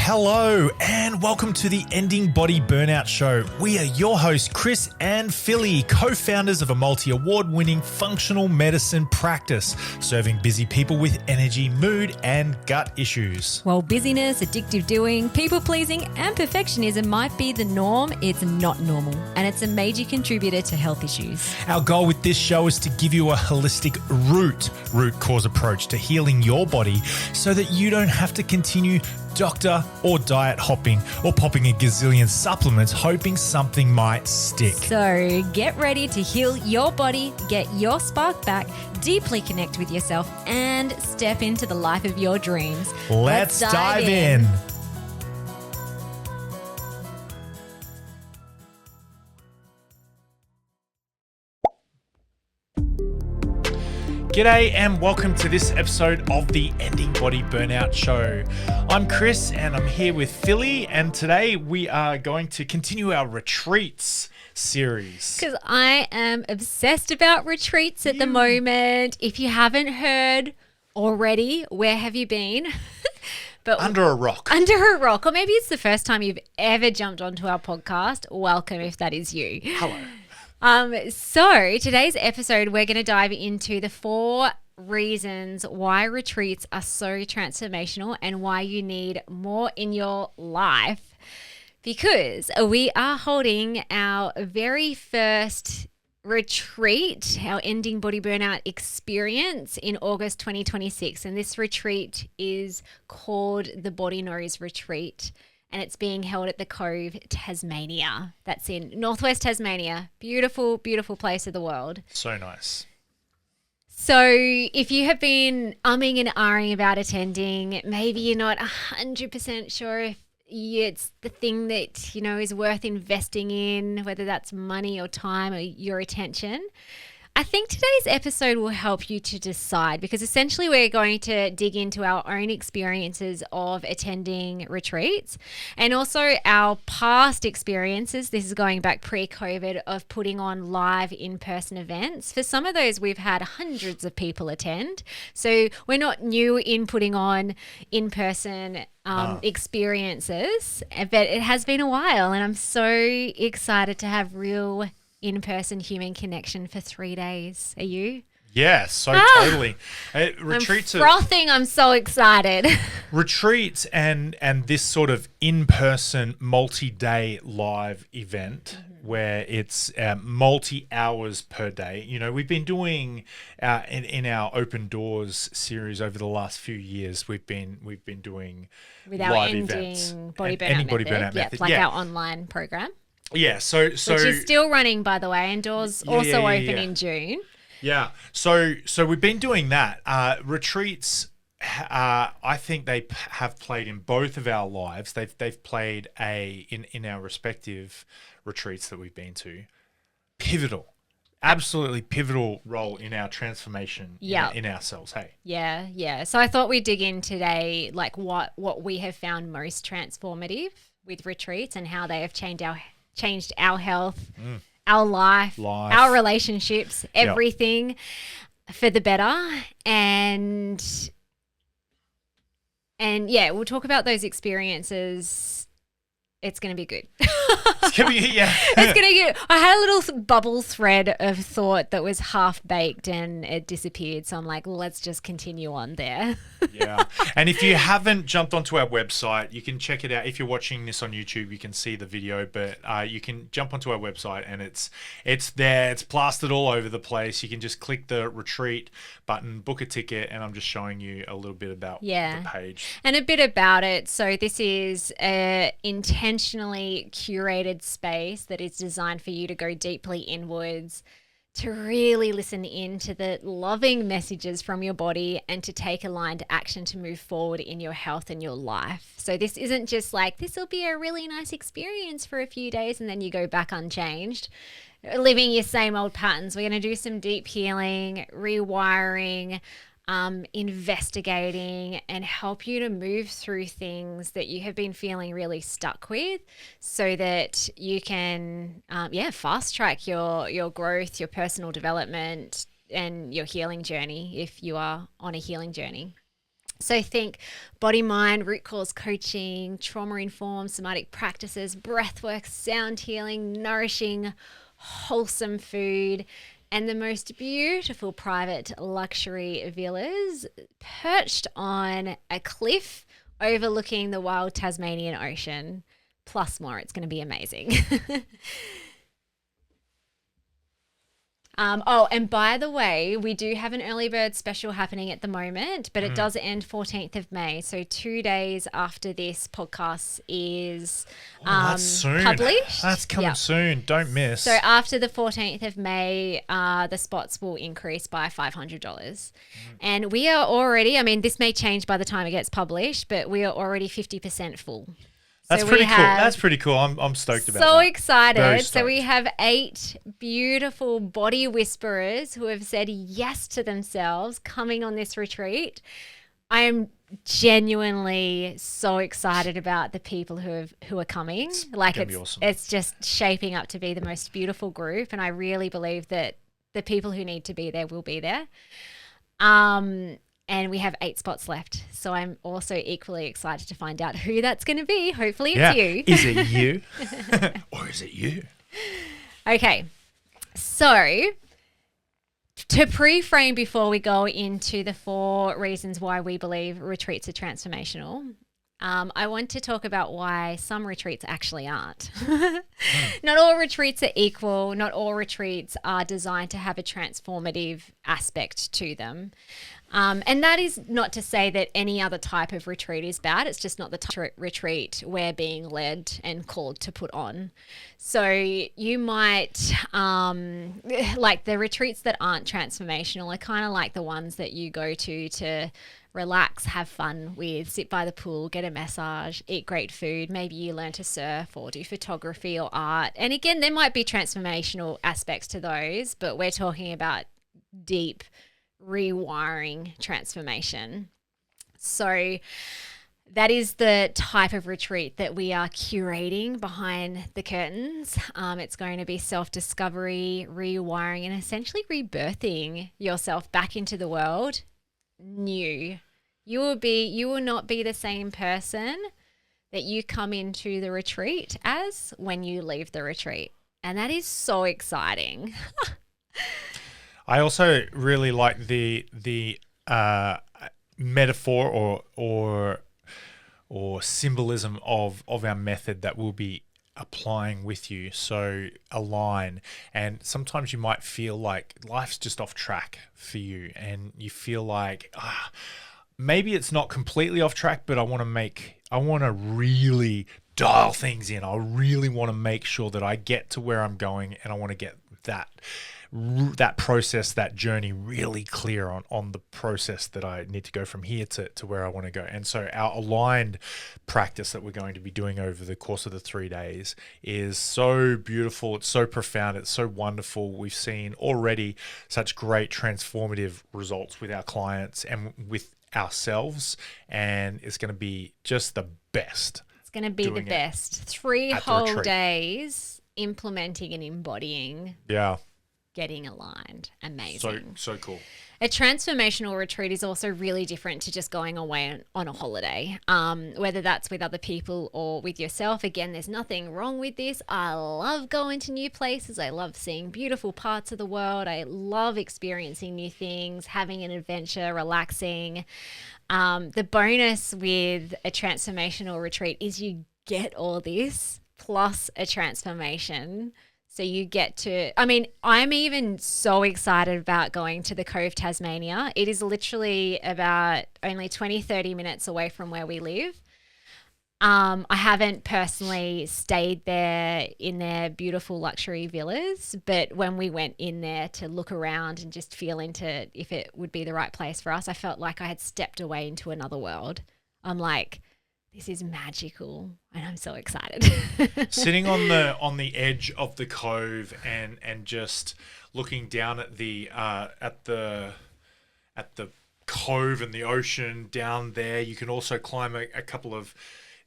Hello and welcome to the Ending Body Burnout Show. We are your hosts, Chris and Philly, co-founders of a multi-award-winning functional medicine practice, serving busy people with energy, mood, and gut issues. While busyness, addictive doing, people-pleasing, and perfectionism might be the norm, it's not normal, and it's a major contributor to health issues. Our goal with this show is to give you a holistic root cause approach to healing your body so that you don't have to continue doctor or diet hopping or popping a gazillion supplements hoping something might stick. So get ready to heal your body, get your spark back, deeply connect with yourself, and step into the life of your dreams. Let's dive in. G'day and welcome to this episode of the Ending Body Burnout Show. I'm Chris and I'm here with Philly, and today we are going to continue our retreats series. Because I am obsessed about retreats at the moment. If you haven't heard already, where have you been? But Under a rock. Under a rock. Or maybe it's the first time you've ever jumped onto our podcast. Welcome if that is you. Hello. So today's episode, we're going to dive into the 4 reasons why retreats are so transformational and why you need more in your life, because we are holding our very first retreat, our Ending Body Burnout experience, in August 2026. And this retreat is called the Body Knows Retreat. And it's being held at the Cove Tasmania. That's in North-West Tasmania. Beautiful, beautiful place of the world. So nice. So if you have been umming and ahhing about attending, maybe you're not 100% sure if it's the thing that, is worth investing in, whether that's money or time or your attention, I think today's episode will help you to decide, because essentially we're going to dig into our own experiences of attending retreats and also our past experiences. This is going back pre-COVID, of putting on live in-person events. For some of those, we've had hundreds of people attend. So we're not new in putting on in-person experiences, but it has been a while, and I'm so excited to have real in-person human connection for 3 days. Are you? Yeah, so totally. Retreats I'm frothing. I'm so excited. Retreats and this sort of in-person multi-day live event where it's multi-hours per day. We've been doing in our Open Doors series over the last few years. We've been doing with our live Ending events. Body Burnout method. Like our online program. Yeah, so which is still running, by the way, and doors also open in June. Yeah, so we've been doing that. Retreats, I think they have played in both of our lives. They've played in our respective retreats that we've been to, absolutely pivotal role in our transformation in ourselves. Hey. Yeah. So I thought we'd dig in today, like what we have found most transformative with retreats and how they have changed our health, our life, our relationships, everything for the better. And yeah, we'll talk about those experiences. It's going to be good. It's going to be, yeah. It's going to be good. I had a little bubble thread of thought that was half baked and it disappeared. So I'm like, let's just continue on there. Yeah. And if you haven't jumped onto our website, you can check it out. If you're watching this on YouTube, you can see the video, but you can jump onto our website and it's there. It's plastered all over the place. You can just click the retreat button, book a ticket, and I'm just showing you a little bit about the page. And a bit about it. So this is a intentionally curated space that is designed for you to go deeply inwards, to really listen in to the loving messages from your body and to take aligned action to move forward in your health and your life. So this isn't just like, this will be a really nice experience for a few days and then you go back unchanged, living your same old patterns. We're going to do some deep healing, rewiring, investigating, and help you to move through things that you have been feeling really stuck with, so that you can fast track your growth, your personal development, and your healing journey if you are on a healing journey. So think body, mind, root cause coaching, trauma-informed somatic practices, breathwork, sound healing, nourishing, wholesome food, and the most beautiful private luxury villas perched on a cliff overlooking the wild Tasmanian Ocean. Plus more. It's going to be amazing. And by the way, we do have an early bird special happening at the moment, but it does end 14th of May. So 2 days after this podcast is That's soon. published. That's coming soon. Don't miss. So after the 14th of May, the spots will increase by $500. And we are already, I mean, this may change by the time it gets published, but we are already 50% full. That's So pretty cool. That's pretty cool. I'm stoked about that. So excited. Very So we stoked. have 8 beautiful body whisperers who have said yes to themselves coming on this retreat. I am genuinely so excited about the people who are coming. gonna be awesome. It's just shaping up to be the most beautiful group, and I really believe that the people who need to be there will be there. And we have 8 spots left. So I'm also equally excited to find out who that's going to be. Hopefully it's you. Is it you? Or is it you? Okay. So to pre-frame before we go into the 4 reasons why we believe retreats are transformational, I want to talk about why some retreats actually aren't. Not all retreats are equal. Not all retreats are designed to have a transformative aspect to them. And that is not to say that any other type of retreat is bad. It's just not the type of retreat we're being led and called to put on. So you might, like the retreats that aren't transformational are kind of like the ones that you go to relax, have fun with, sit by the pool, get a massage, eat great food. Maybe you learn to surf or do photography or art. And again, there might be transformational aspects to those, but we're talking about deep rewiring transformation. So that is the type of retreat that we are curating behind the curtains. It's going to be self-discovery, rewiring, and essentially rebirthing yourself back into the world new. You will not be the same person that you come into the retreat as when you leave the retreat. And that is so exciting. I also really like the metaphor or symbolism of our method that we'll be applying with you. So align. And sometimes you might feel like life's just off track for you, and you feel like maybe it's not completely off track, but I want to really dial things in. I really want to make sure that I get to where I'm going, and I want to get that process, that journey really clear on the process that I need to go from here to where I want to go. And so our aligned practice that we're going to be doing over the course of the 3 days is so beautiful. It's so profound. It's so wonderful. We've seen already such great transformative results with our clients and with ourselves, and it's going to be just the best. It's going to be the best. 3 whole days implementing and embodying. Yeah. Getting aligned. Amazing. So cool. A transformational retreat is also really different to just going away on a holiday, whether that's with other people or with yourself. Again, there's nothing wrong with this. I love going to new places. I love seeing beautiful parts of the world. I love experiencing new things, having an adventure, relaxing. The bonus with a transformational retreat is you get all this plus a transformation. So you get to, I mean, I'm even so excited about going to the Cove Tasmania. It is literally about only 20, 30 minutes away from where we live. I haven't personally stayed there in their beautiful luxury villas, but when we went in there to look around and just feel into if it would be the right place for us, I felt like I had stepped away into another world. I'm like, this is magical, and I'm so excited. Sitting on the edge of the cove and just looking down at the cove and the ocean down there. You can also climb a couple of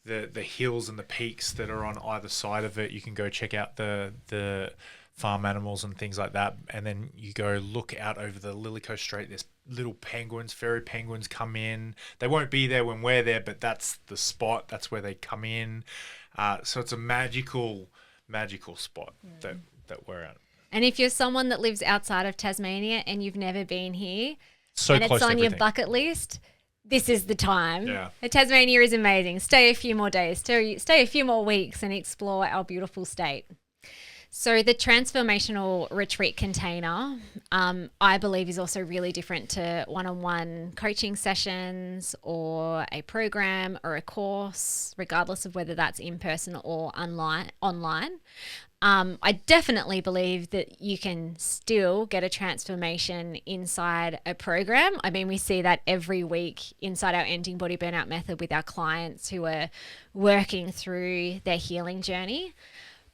the hills and the peaks that are on either side of it. You can go check out the farm animals and things like that, and then you go look out over the Lily Coast Strait. little penguins, fairy penguins come in. They won't be there when we're there, but that's the spot. That's where they come in. So it's a magical spot that we're at. And if you're someone that lives outside of Tasmania and you've never been here, So and close it's to on your everything. bucket list, this is the time. Yeah. Tasmania is amazing. Stay a few more days, stay a few more weeks and explore our beautiful state. So the transformational retreat container, I believe, is also really different to one-on-one coaching sessions or a program or a course, regardless of whether that's in person or online. I definitely believe that you can still get a transformation inside a program. I mean, we see that every week inside our Ending Body Burnout method with our clients who are working through their healing journey.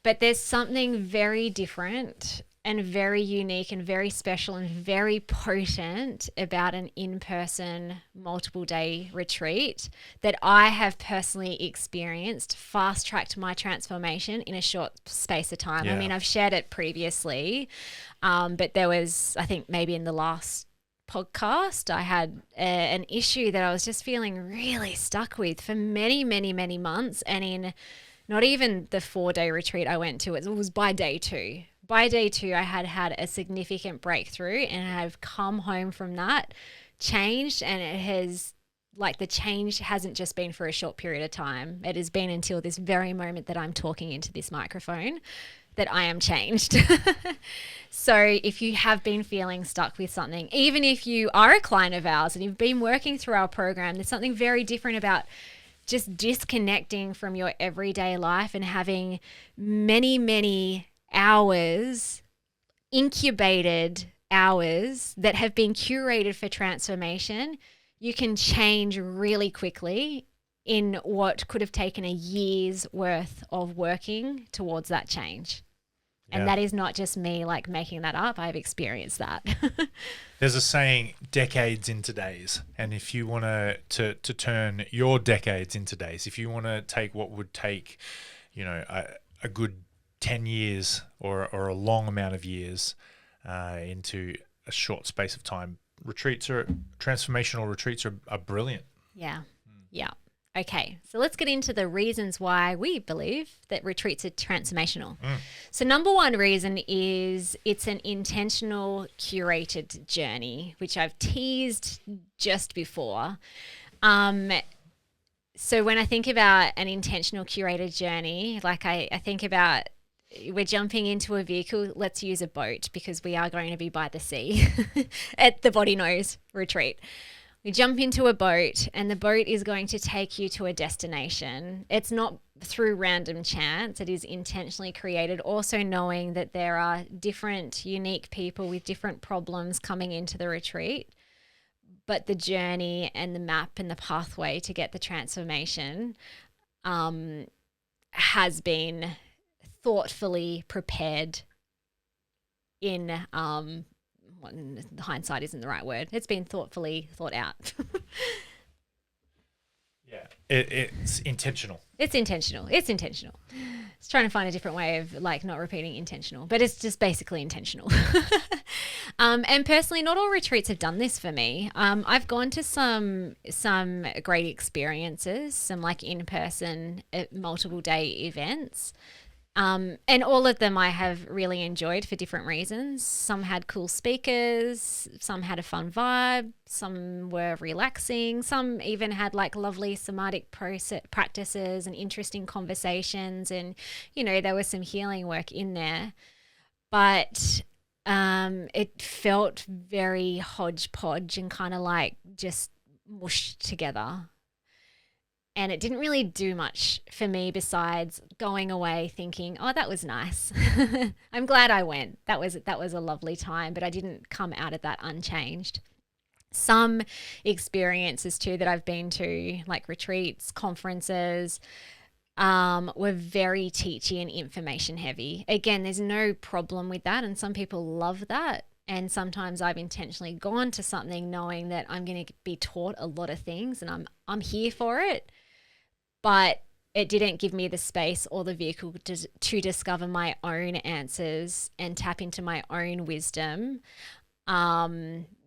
But there's something very different and very unique and very special and very potent about an in-person multiple day retreat that I have personally experienced, fast-tracked my transformation in a short space of time. Yeah. I mean, I've shared it previously, but there was, I think maybe in the last podcast, I had an issue that I was just feeling really stuck with for many, many, many months. And in not even the 4-day retreat I went to, it was by day 2. By day 2, I had a significant breakthrough, and I've come home from that changed, and it has, like, the change hasn't just been for a short period of time. It has been until this very moment that I'm talking into this microphone that I am changed. So if you have been feeling stuck with something, even if you are a client of ours and you've been working through our program, there's something very different about just disconnecting from your everyday life and having many, many hours, incubated hours that have been curated for transformation. You can change really quickly in what could have taken a year's worth of working towards that change. Yeah. And that is not just me like making that up. I've experienced that. There's a saying, decades into days. And if you want to turn your decades into days, if you want to take what would take, a good 10 years or a long amount of years into a short space of time, transformational retreats are brilliant. Yeah. Yeah. Okay, so let's get into the reasons why we believe that retreats are transformational. So number one reason is it's an intentional, curated journey, which I've teased just before. So when I think about an intentional, curated journey, like I think about, we're jumping into a vehicle. Let's use a boat because we are going to be by the sea at the Body Knows retreat. We jump into a boat and the boat is going to take you to a destination. It's not through random chance. It is intentionally created, also knowing that there are different, unique people with different problems coming into the retreat. But the journey and the map and the pathway to get the transformation has been thoughtfully prepared in hindsight isn't the right word. It's been thoughtfully thought out. Yeah, it's intentional. It's intentional. It's trying to find a different way of like not repeating intentional, but it's just basically intentional. And personally, not all retreats have done this for me. I've gone to some great experiences, some like in-person multiple day events. And all of them I have really enjoyed for different reasons. Some had cool speakers, some had a fun vibe, some were relaxing, some even had like lovely somatic practices and interesting conversations, and there was some healing work in there. But it felt very hodgepodge and kind of like just mushed together. And it didn't really do much for me besides going away thinking, oh, that was nice. I'm glad I went. That was a lovely time, but I didn't come out of that unchanged. Some experiences too that I've been to, like retreats, conferences, were very teachy and information heavy. Again, there's no problem with that, and some people love that. And sometimes I've intentionally gone to something knowing that I'm going to be taught a lot of things, and I'm here for it. But it didn't give me the space or the vehicle to discover my own answers and tap into my own wisdom,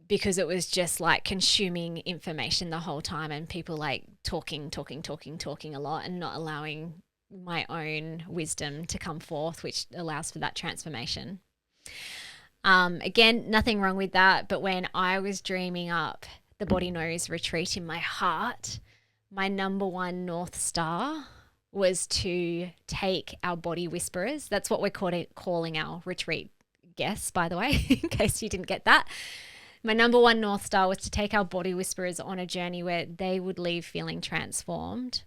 because it was just like consuming information the whole time and people like talking a lot and not allowing my own wisdom to come forth, which allows for that transformation. Again, nothing wrong with that. But when I was dreaming up the Body Knows retreat in my heart, my number one North Star was to take our body whisperers. That's what we're calling our retreat guests, by the way, in case you didn't get that. My number one North Star was to take our body whisperers on a journey where they would leave feeling transformed,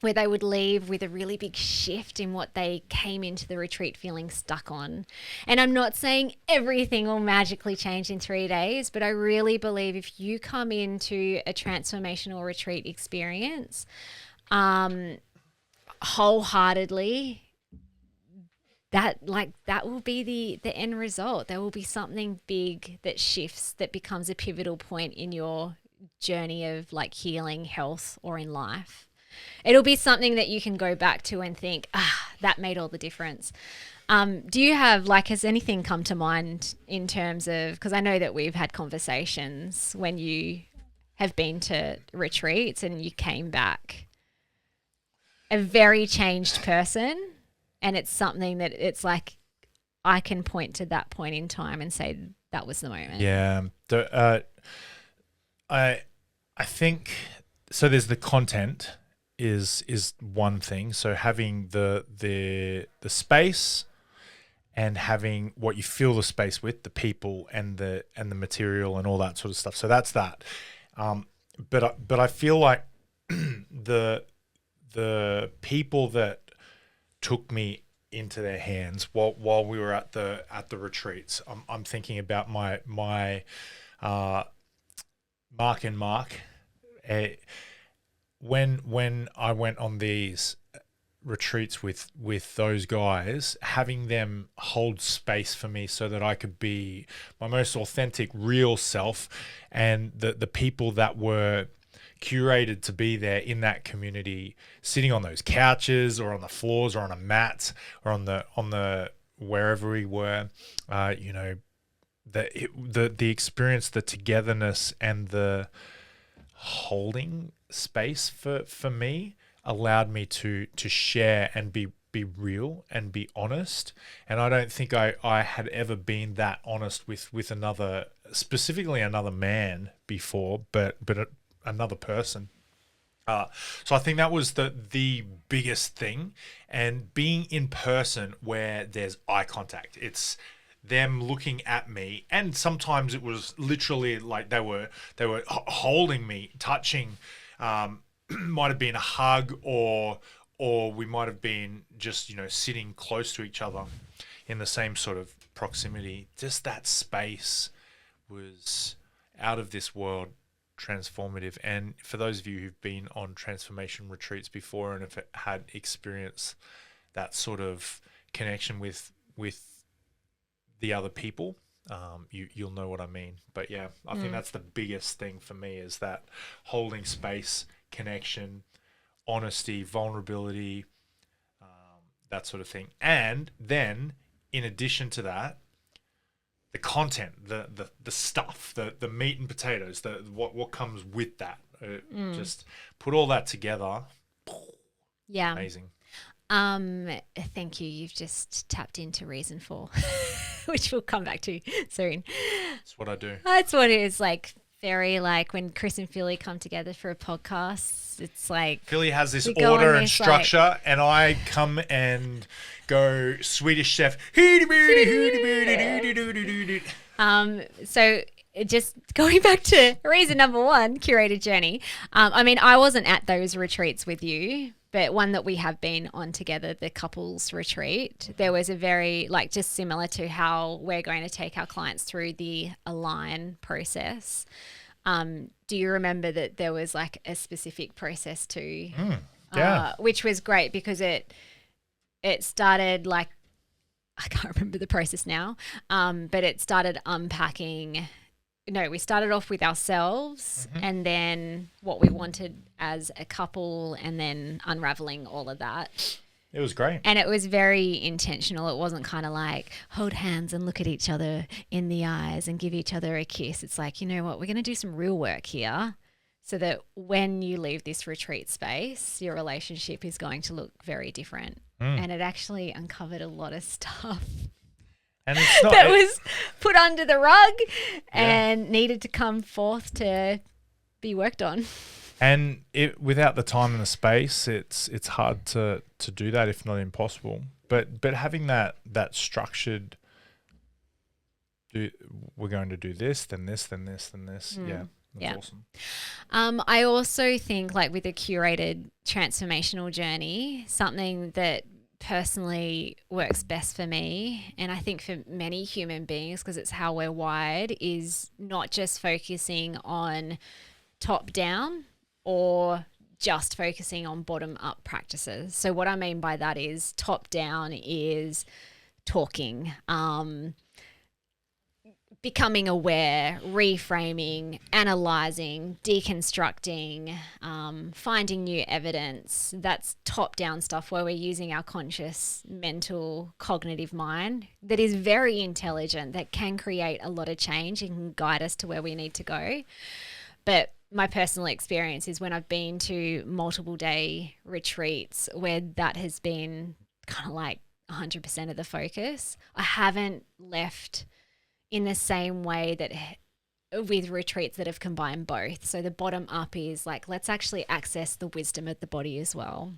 where they would leave with a really big shift in what they came into the retreat feeling stuck on. And I'm not saying everything will magically change in 3 days, but I really believe if you come into a transformational retreat experience wholeheartedly, that will be the end result. There will be something big that shifts, that becomes a pivotal point in your journey of like healing, health, or in life. It'll be something that you can go back to and think, that made all the difference. Do you have, like, has anything come to mind in terms of, because I know that we've had conversations when you have been to retreats and you came back a very changed person, and it's something that it's like I can point to that point in time and say that was the moment. Yeah. I think, so there's the content is one thing. So having the space and having what you fill the space with, the people and the material and all that sort of stuff. So that's that. But I feel like the people that took me into their hands while we were at the retreats, I'm thinking about my Mark and Mark. When I went on these retreats with those guys, having them hold space for me so that I could be my most authentic, real self, and the people that were curated to be there in that community, sitting on those couches or on the floors or on a mat or on the wherever we were, the experience, the togetherness and the holding space for me allowed me to share and be real and be honest. And I don't think I had ever been that honest with another, specifically another man before, but another person. So I think that was the biggest thing. And being in person where there's eye contact, it's them looking at me, and sometimes it was literally like they were holding me, touching. Might have been a hug, or we might have been just sitting close to each other in the same sort of proximity. Just that space was out of this world transformative. And for those of you who've been on transformation retreats before and have had experienced that sort of connection with the other people, you'll know what I mean. But yeah, I think that's the biggest thing for me, is that holding space, connection, honesty, vulnerability, that sort of thing. And then in addition to that, the content, the stuff, the meat and potatoes, what comes with that. Just put all that together. Yeah. Amazing. Thank you. You've just tapped into reason 4, which we'll come back to soon. That's what I do. That's what it is. Like, very like when Chris and Philly come together for a podcast, it's like Philly has this order and structure, and I come and go Swedish chef. So just going back to reason number 1, curated journey. I mean, I wasn't at those retreats with you, but one that we have been on together, the couples retreat, there was a very, like, just similar to how we're going to take our clients through the align process. Do you remember that there was like a specific process too? Yeah. Which was great because it started like, I can't remember the process now, but it started unpacking. No, we started off with ourselves and then what we wanted as a couple, and then unraveling all of that. It was great. And it was very intentional. It wasn't kind of like hold hands and look at each other in the eyes and give each other a kiss. It's like, you know what, we're going to do some real work here so that when you leave this retreat space, your relationship is going to look very different. And it actually uncovered a lot of stuff. And it's not, that was put under the rug and needed to come forth to be worked on. And without the time and the space, it's hard to do that, if not impossible. But having that structured, we're going to do this, then this, then this, then this. Yeah, that's awesome. I also think, like with a curated transformational journey, something that personally works best for me, and I think for many human beings, because it's how we're wired, is not just focusing on top down or just focusing on bottom up practices. So what I mean by that is top down is talking, becoming aware, reframing, analyzing, deconstructing, finding new evidence. That's top down stuff where we're using our conscious, mental, cognitive mind that is very intelligent, that can create a lot of change and can guide us to where we need to go. But my personal experience is when I've been to multiple day retreats where that has been kind of like 100% of the focus, I haven't left in the same way that with retreats that have combined both. So the bottom up is like, let's actually access the wisdom of the body as well.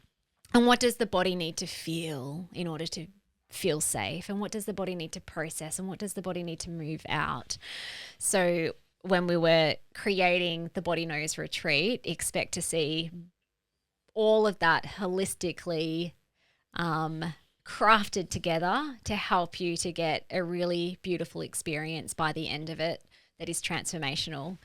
And what does the body need to feel in order to feel safe? And what does the body need to process? And what does the body need to move out? So when we were creating the Body Knows retreat, expect to see all of that holistically crafted together to help you to get a really beautiful experience by the end of it that is transformational.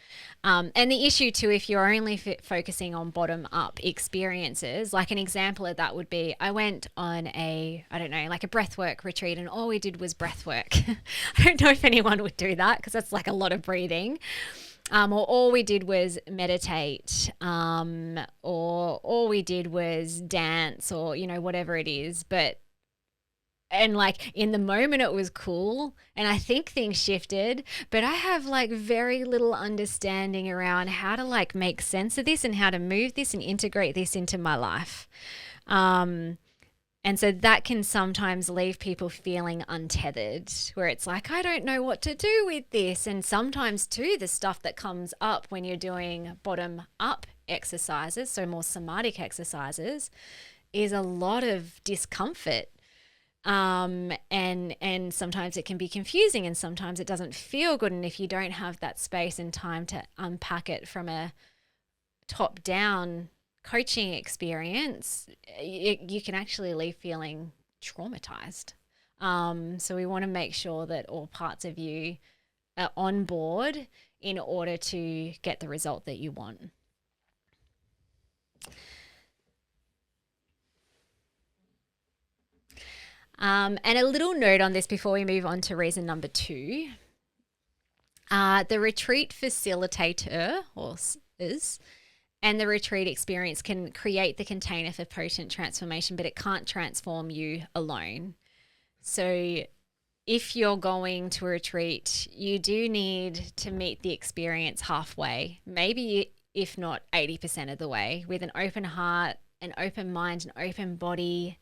And the issue too, if you're only focusing on bottom up experiences, like an example of that would be, I went on a breathwork retreat and all we did was breathwork. I don't know if anyone would do that because that's like a lot of breathing. Or all we did was meditate, or all we did was dance, or, you know, whatever it is. And like in the moment it was cool and I think things shifted, but I have like very little understanding around how to like make sense of this and how to move this and integrate this into my life. And so that can sometimes leave people feeling untethered, where it's like, I don't know what to do with this. And sometimes too, the stuff that comes up when you're doing bottom up exercises, so more somatic exercises, is a lot of discomfort. And sometimes it can be confusing and sometimes it doesn't feel good. And if you don't have that space and time to unpack it from a top down coaching experience, you can actually leave feeling traumatized. So we want to make sure that all parts of you are on board in order to get the result that you want. And a little note on this before we move on to reason number 2. The retreat facilitator and the retreat experience can create the container for potent transformation, but it can't transform you alone. So if you're going to a retreat, you do need to meet the experience halfway, maybe if not 80% of the way, with an open heart, an open mind, an open body,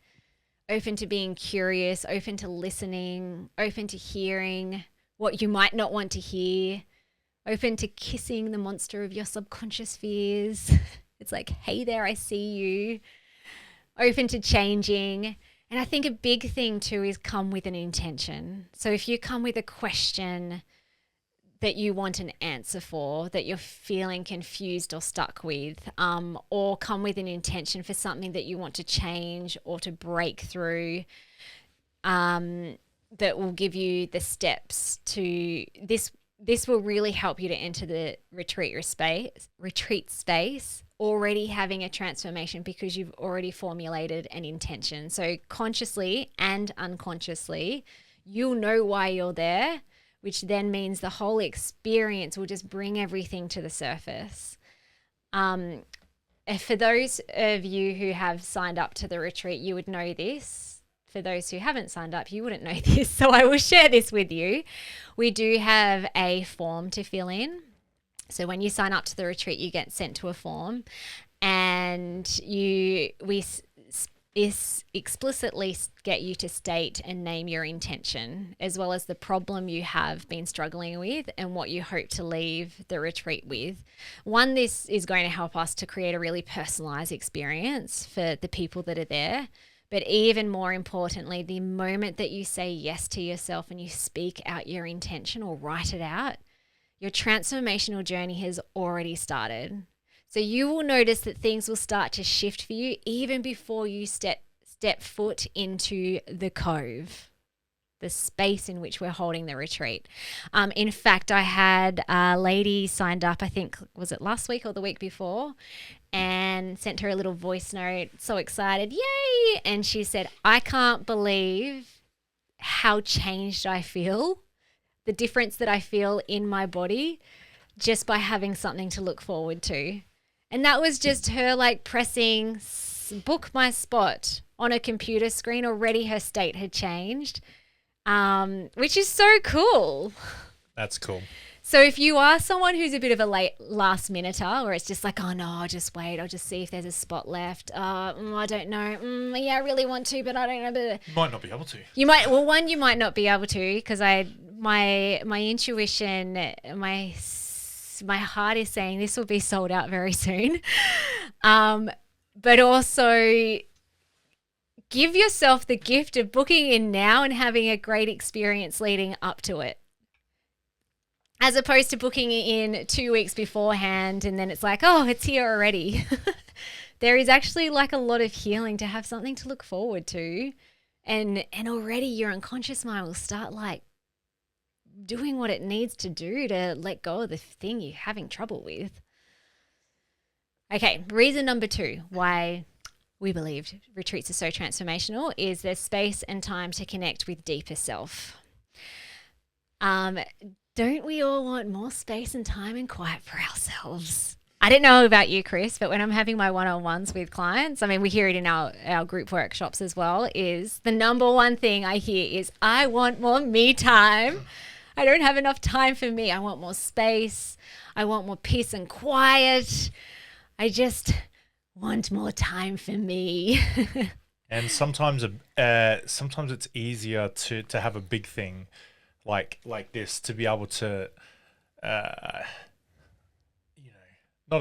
open to being curious, open to listening, open to hearing what you might not want to hear, open to kissing the monster of your subconscious fears. It's like, hey there, I see you. Open to changing. And I think a big thing too is come with an intention. So if you come with a question that you want an answer for, that you're feeling confused or stuck with, or come with an intention for something that you want to change or to break through, that will give you the steps to this. This will really help you to enter the retreat space already having a transformation because you've already formulated an intention. So consciously and unconsciously, you'll know why you're there, which then means the whole experience will just bring everything to the surface. for those of you who have signed up to the retreat, you would know this. For those who haven't signed up, you wouldn't know this. So I will share this with you. We do have a form to fill in. So when you sign up to the retreat, you get sent to a form, and we explicitly get you to state and name your intention, as well as the problem you have been struggling with and what you hope to leave the retreat with. One, this is going to help us to create a really personalized experience for the people that are there. But even more importantly, the moment that you say yes to yourself and you speak out your intention or write it out, your transformational journey has already started. So you will notice that things will start to shift for you even before you step foot into the Cove, the space in which we're holding the retreat. In fact, I had a lady signed up, I think, was it last week or the week before, and sent her a little voice note, so excited, yay! And she said, I can't believe how changed I feel, the difference that I feel in my body just by having something to look forward to. And that was just her like pressing book my spot on a computer screen. Already her state had changed, which is so cool. That's cool. So if you are someone who's a bit of a last minuter, or it's just like, oh no, I'll just wait. I'll just see if there's a spot left. I don't know. Yeah, I really want to, but I don't know. You might not be able to. You might not be able to, because my intuition, my heart is saying this will be sold out very soon. But also give yourself the gift of booking in now and having a great experience leading up to it, as opposed to booking in 2 weeks beforehand and then it's like, oh, it's here already. There is actually like a lot of healing to have something to look forward to, and already your unconscious mind will start like doing what it needs to do to let go of the thing you're having trouble with. Okay, reason number 2 why we believe retreats are so transformational is there's space and time to connect with deeper self. Don't we all want more space and time and quiet for ourselves? I don't know about you, Chris, but when I'm having my one-on-ones with clients, I mean, we hear it in our group workshops as well, is the number one thing I hear is, I want more me time. I don't have enough time for me. I want more space. I want more peace and quiet. I just want more time for me. And sometimes it's easier to have a big thing like this, to be able to, not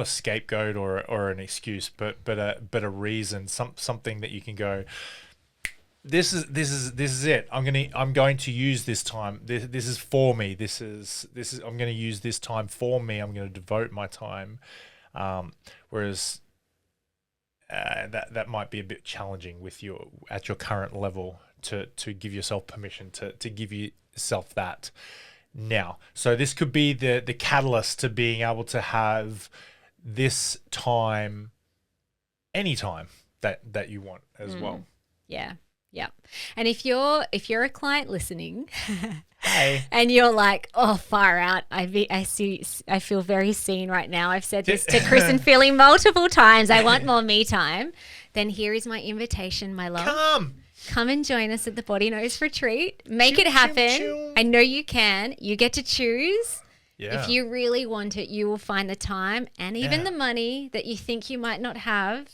a scapegoat or an excuse, but a reason, something that you can go, This is it. I'm going to use this time. This is for me. This is I'm going to use this time for me. I'm going to devote my time. Whereas that might be a bit challenging with you at your current level to give yourself permission to give yourself that now. So this could be the catalyst to being able to have this time anytime that you want as well. Yeah. Yeah. And if you're a client listening, hey, and you're like, oh, far out, I feel very seen right now. I've said this to Chris and Philly multiple times. I want more me time. Then here is my invitation, my love. Come and join us at the Body Nose Retreat. Make it happen. I know you can. You get to choose. Yeah. If you really want it, you will find the time and even the money that you think you might not have,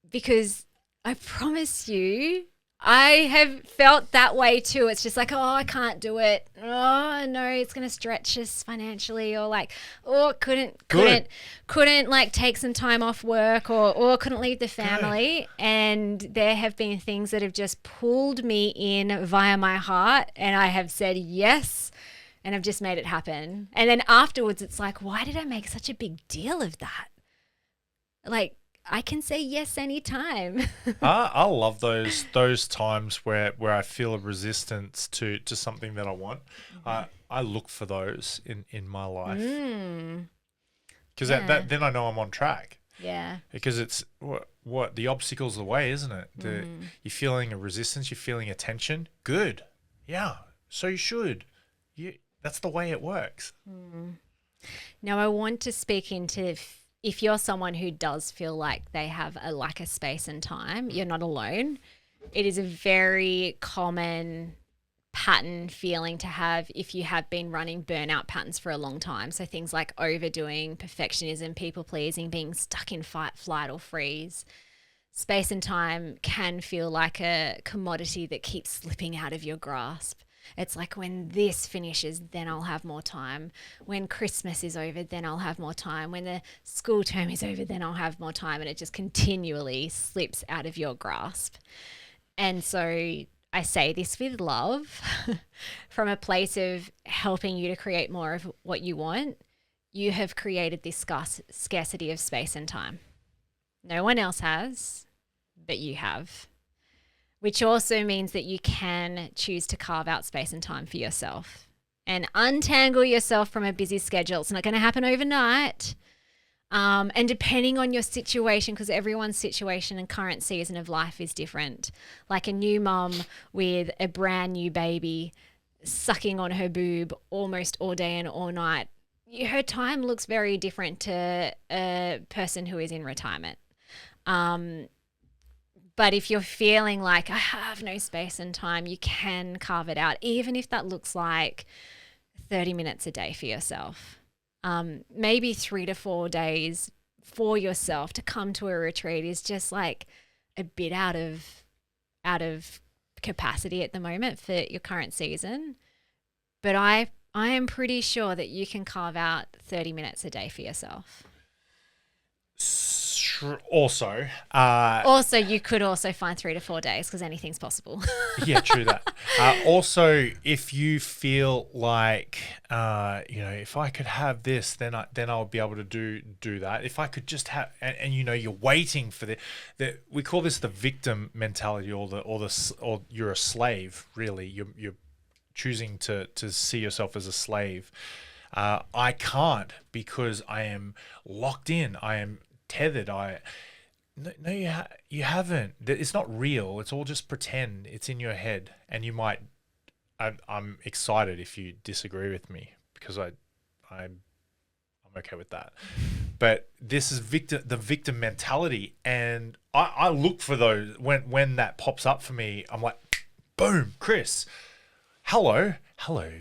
because I promise you, I have felt that way too. It's just like, oh, I can't do it. Oh no, it's going to stretch us financially, or like, oh, couldn't like take some time off work, or couldn't leave the family. Good. And there have been things that have just pulled me in via my heart, and I have said yes, and I've just made it happen. And then afterwards, it's like, why did I make such a big deal of that? Like, I can say yes anytime. I love those times where I feel a resistance to something that I want. Mm-hmm. I look for those in my life. Because then I know I'm on track. Yeah. Because it's what the obstacle's the way, isn't it? You're feeling a resistance, you're feeling a tension. Good. Yeah. So you should. That's the way it works. Now I want to speak into if you're someone who does feel like they have a lack of space and time, you're not alone. It is a very common pattern feeling to have if you have been running burnout patterns for a long time. So things like overdoing, perfectionism, people pleasing, being stuck in fight, flight, or freeze. Space and time can feel like a commodity that keeps slipping out of your grasp. It's like, when this finishes, then I'll have more time. When Christmas is over, then I'll have more time. When the school term is over, then I'll have more time. And it just continually slips out of your grasp. And so I say this with love from a place of helping you to create more of what you want. You have created this scarcity of space and time. No one else has, but you have. Which also means that you can choose to carve out space and time for yourself and untangle yourself from a busy schedule. It's not going to happen overnight. And depending on your situation, because everyone's situation and current season of life is different. Like a new mum with a brand new baby sucking on her boob almost all day and all night, her time looks very different to a person who is in retirement. But if you're feeling like I have no space and time, you can carve it out, even if that looks like 30 minutes a day for yourself. Maybe 3 to 4 days for yourself to come to a retreat is just like a bit out of capacity at the moment for your current season. But I am pretty sure that you can carve out 30 minutes a day for yourself. Also, you could also find 3 to 4 days, because anything's possible. Yeah, true that. Also, if you feel like, if I could have this, then I'll be able to do that. If I could just have, and you're waiting for the we call this the victim mentality, or you're a slave. Really, you're choosing to see yourself as a slave. I can't, because I am locked in. I am tethered. You haven't. It's not real. It's all just pretend. It's in your head, and you might. I'm excited if you disagree with me, because I'm okay with that. But this is the victim mentality, and I look for those when that pops up for me. I'm like, boom, Chris. Hello,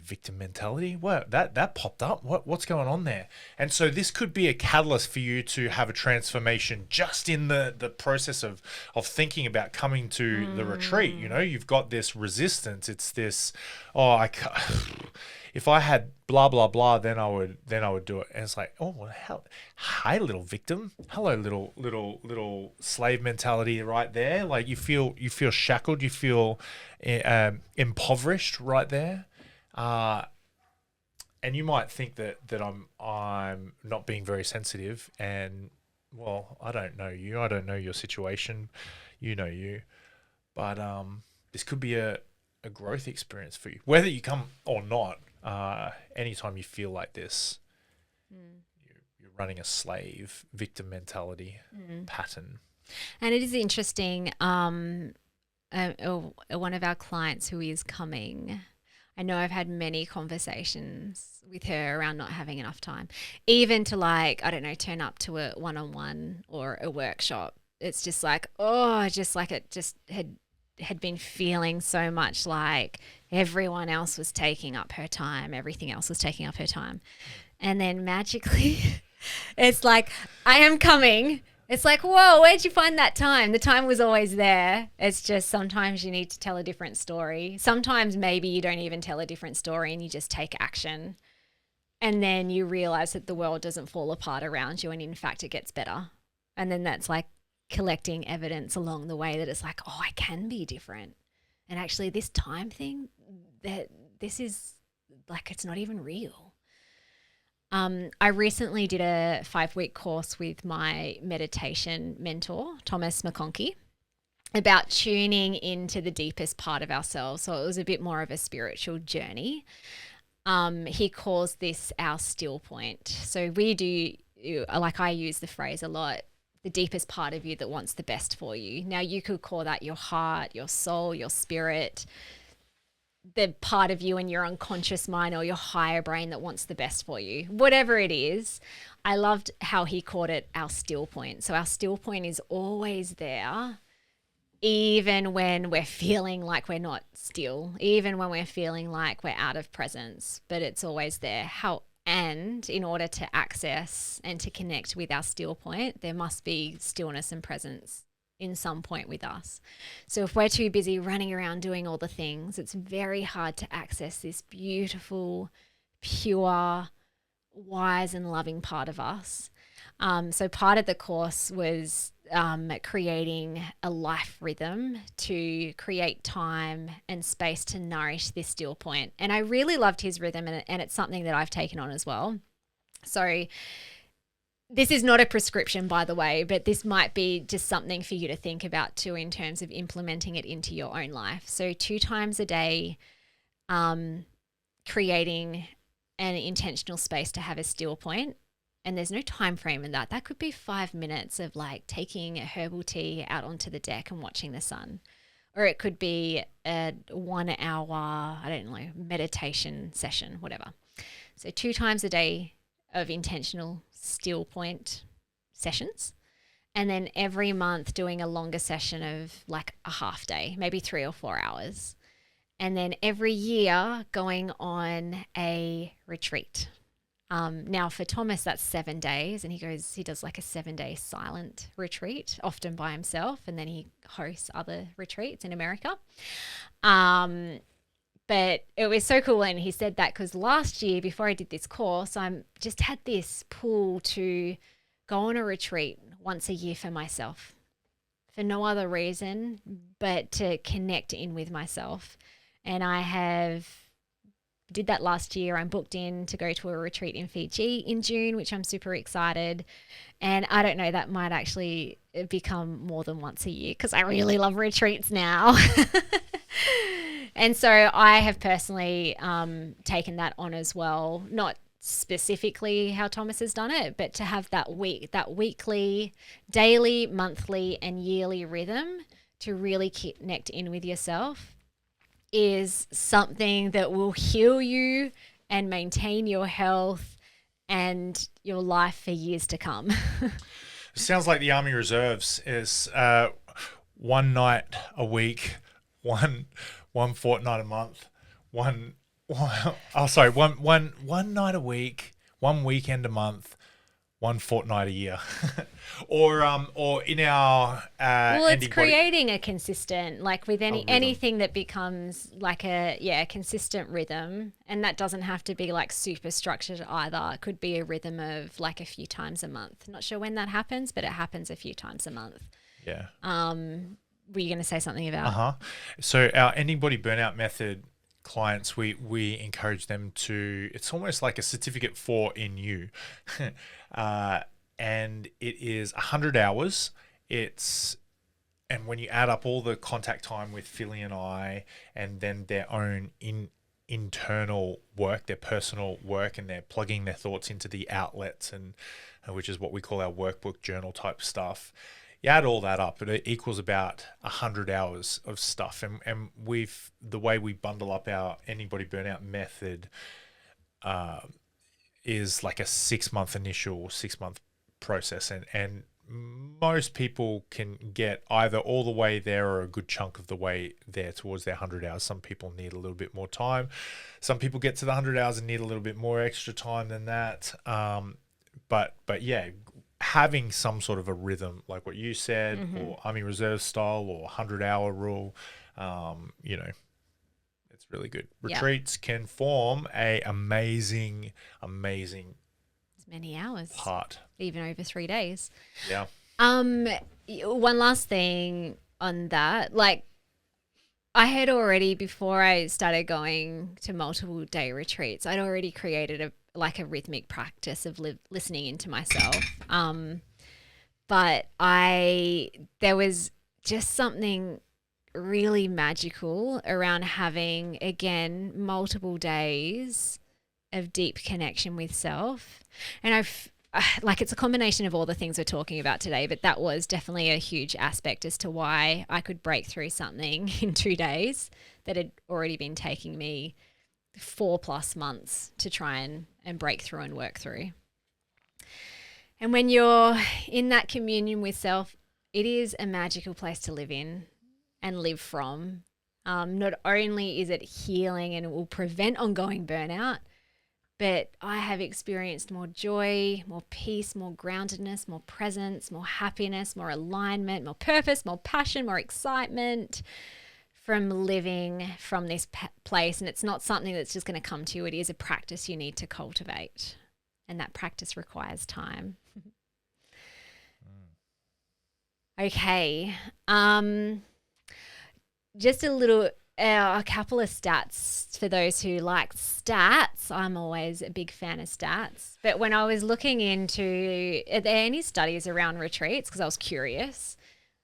victim mentality. What that popped up? What's going on there? And so this could be a catalyst for you to have a transformation just in the process of thinking about coming to the retreat. You've got this resistance. It's this, I can't. If I had blah blah blah, then I would do it. And it's like, oh, hell, hi, little victim. Hello, little slave mentality right there. Like you feel shackled. You feel impoverished right there. And you might think that I'm not being very sensitive, and well, I don't know you. I don't know your situation. You know you, but this could be a growth experience for you, whether you come or not. Anytime you feel like this, you're running a slave victim mentality pattern. And it is interesting. One of our clients who is coming, I know I've had many conversations with her around not having enough time, even to turn up to a one-on-one or a workshop. It's just like, it just had been feeling so much like everyone else was taking up her time. Everything else was taking up her time. And then magically it's like, I am coming. It's like, whoa, where'd you find that time? The time was always there. It's just sometimes you need to tell a different story. Sometimes maybe you don't even tell a different story and you just take action. And then you realize that the world doesn't fall apart around you, and in fact it gets better. And then that's like collecting evidence along the way that it's like, oh, I can be different. And actually this time thing, that this is like, it's not even real. I recently did a 5-week course with my meditation mentor, Thomas McConkie, about tuning into the deepest part of ourselves. So it was a bit more of a spiritual journey. He calls this our still point. So we do, like I use the phrase a lot, the deepest part of you that wants the best for you. Now you could call that your heart, your soul, your spirit. the part of you in your unconscious mind or your higher brain that wants the best for you, whatever it is. I loved how he called it our still point. So our still point is always there, even when we're feeling like we're not still, even when we're feeling like we're out of presence, but it's always there. And in order to access and to connect with our still point, there must be stillness and presence in some point with us. So if we're too busy running around doing all the things, it's very hard to access this beautiful, pure, wise and loving part of us. So part of the course was creating a life rhythm to create time and space to nourish this still point. And I really loved his rhythm, and it's something that I've taken on as well. So this is not a prescription, by the way, but this might be just something for you to think about too in terms of implementing it into your own life. So 2 times a day, creating an intentional space to have a still point. And there's no time frame in that. That could be 5 minutes of like taking a herbal tea out onto the deck and watching the sun. Or it could be a 1 hour, I don't know, meditation session, whatever. So 2 times a day of intentional still point sessions. And then every month doing a longer session of like a half day, maybe 3 or 4 hours. And then every year going on a retreat. Now for Thomas, that's 7 days, and he does like a 7-day silent retreat, often by himself, and then he hosts other retreats in America. But it was so cool, and he said that because last year, before I did this course, I just had this pull to go on a retreat once a year for myself, for no other reason but to connect in with myself. And I did that last year. I'm booked in to go to a retreat in Fiji in June, which I'm super excited. And I don't know, that might actually become more than once a year because I really love retreats now. And so I have personally taken that on as well, not specifically how Thomas has done it, but to have that weekly, daily, monthly and yearly rhythm to really connect in with yourself is something that will heal you and maintain your health and your life for years to come. Sounds like the Army Reserves is 1 night a week, one fortnight a month, one night a week, 1 weekend a month, 1 fortnight a year. or in our it's creating a consistent, like with anything that becomes like a consistent rhythm, and that doesn't have to be like super structured either. It could be a rhythm of like a few times a month. Not sure when that happens, but it happens a few times a month. Yeah. Were you going to say something about? So our ending body burnout method clients, we encourage them to, it's almost like a certificate for in you. And it is 100 hours. And when you add up all the contact time with Philly and I, and then their own internal work, their personal work, and they're plugging their thoughts into the outlets, and which is what we call our workbook journal type stuff. You add all that up, it equals about 100 hours of stuff. And the way we bundle up our ending body burnout method is like a 6-month initial 6-month process. And most people can get either all the way there or a good chunk of the way there towards their 100 hours. Some people need a little bit more time. Some people get to the 100 hours and need a little bit more extra time than that. But yeah, having some sort of a rhythm, like what you said, or Army Reserve style, or 100-hour rule, it's really good. Retreats can form a amazing many hours part, even over 3 days. Yeah. One last thing on that, like I had already, before I started going to multiple day retreats, I'd already created a rhythmic practice of listening into myself. But there was just something really magical around having, again, multiple days of deep connection with self. And like it's a combination of all the things we're talking about today, but that was definitely a huge aspect as to why I could break through something in 2 days that had already been taking me 4+ months to try and break through and work through. And when you're in that communion with self, it is a magical place to live in and live from. Not only is it healing and it will prevent ongoing burnout, but I have experienced more joy, more peace, more groundedness, more presence, more happiness, more alignment, more purpose, more passion, more excitement from living from this place. And it's not something that's just going to come to you. It is a practice you need to cultivate. And that practice requires time. Okay. Just a couple of stats for those who like stats. I'm always a big fan of stats. But when I was looking into, are there any studies around retreats? Because I was curious.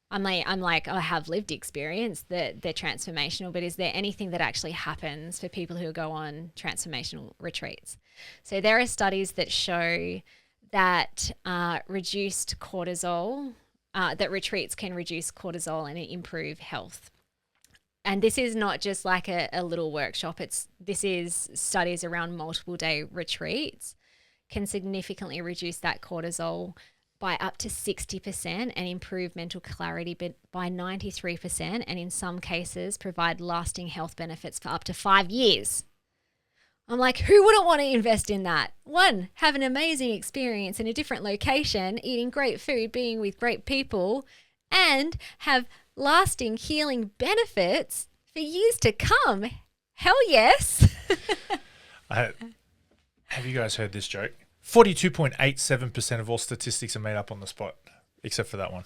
I'm like, I have lived experience that they're transformational, but is there anything that actually happens for people who go on transformational retreats? So there are studies that show that reduced cortisol, that retreats can reduce cortisol and improve health. And this is not just like a little workshop. This is studies around multiple day retreats can significantly reduce that cortisol by up to 60% and improve mental clarity by 93%, and in some cases provide lasting health benefits for up to 5 years. I'm like, who wouldn't want to invest in that? 1, have an amazing experience in a different location, eating great food, being with great people, and have lasting healing benefits for years to come. Hell yes. Have you guys heard this joke? 42.87% of all statistics are made up on the spot, except for that one.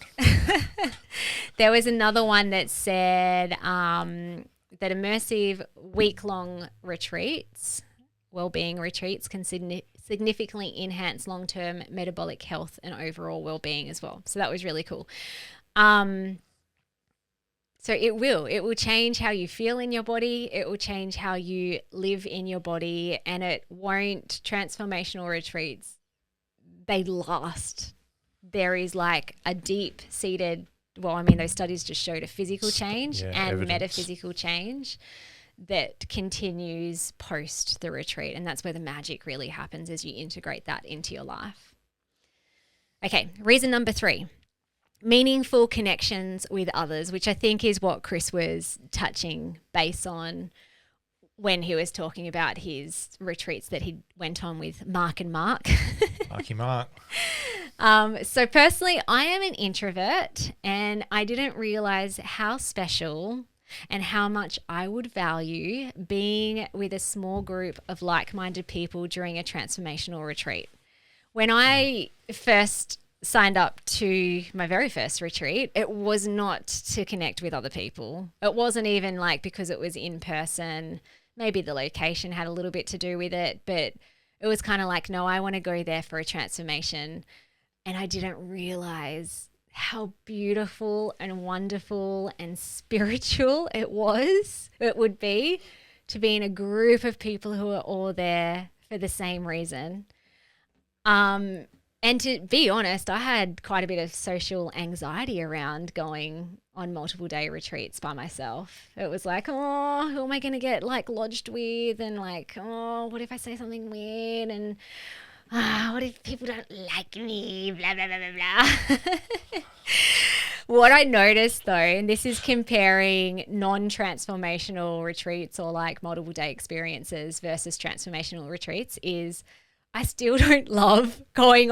There was another one that said that immersive week-long retreats, well-being retreats, can significantly enhance long-term metabolic health and overall well-being as well. So that was really cool. So it will change how you feel in your body. It will change how you live in your body, and it won't. Transformational retreats, they last. There is like a deep-seated, those studies just showed a physical change and evidence. Metaphysical change that continues post the retreat. And that's where the magic really happens, as you integrate that into your life. Okay, reason number 3. Meaningful connections with others, which I think is what Chris was touching base on when he was talking about his retreats that he went on with Mark and Mark. Marky Mark. So personally, I am an introvert, and I didn't realize how special and how much I would value being with a small group of like-minded people during a transformational retreat. When I first signed up to my very first retreat, it was not to connect with other people. It wasn't even like because it was in person. Maybe the location had a little bit to do with it, but it was kind of like, no, I want to go there for a transformation. And I didn't realize how beautiful and wonderful and spiritual it would be to be in a group of people who are all there for the same reason. And to be honest, I had quite a bit of social anxiety around going on multiple day retreats by myself. It was like, oh, who am I going to get like lodged with? And like, oh, what if I say something weird? And what if people don't like me? Blah, blah, blah, blah, blah. What I noticed though, and this is comparing non-transformational retreats or like multiple day experiences versus transformational retreats, is I still don't love going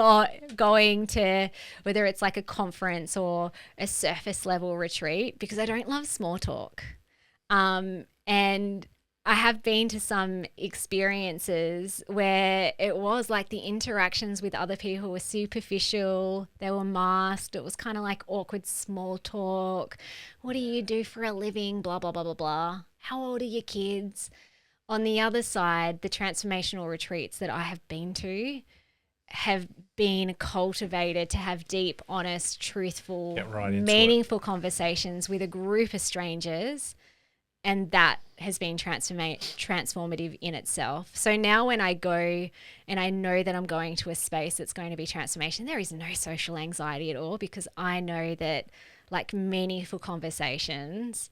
to whether it's like a conference or a surface level retreat, because I don't love small talk. And I have been to some experiences where it was like the interactions with other people were superficial. They were masked. It was kind of like awkward small talk. What do you do for a living? Blah, blah, blah, blah, blah. How old are your kids? On the other side, the transformational retreats that I have been to have been cultivated to have deep, honest, truthful, meaningful conversations with a group of strangers And that has been transformative in itself. So now when I go and I know that I'm going to a space that's going to be transformation, there is no social anxiety at all, because I know that, like, meaningful conversations,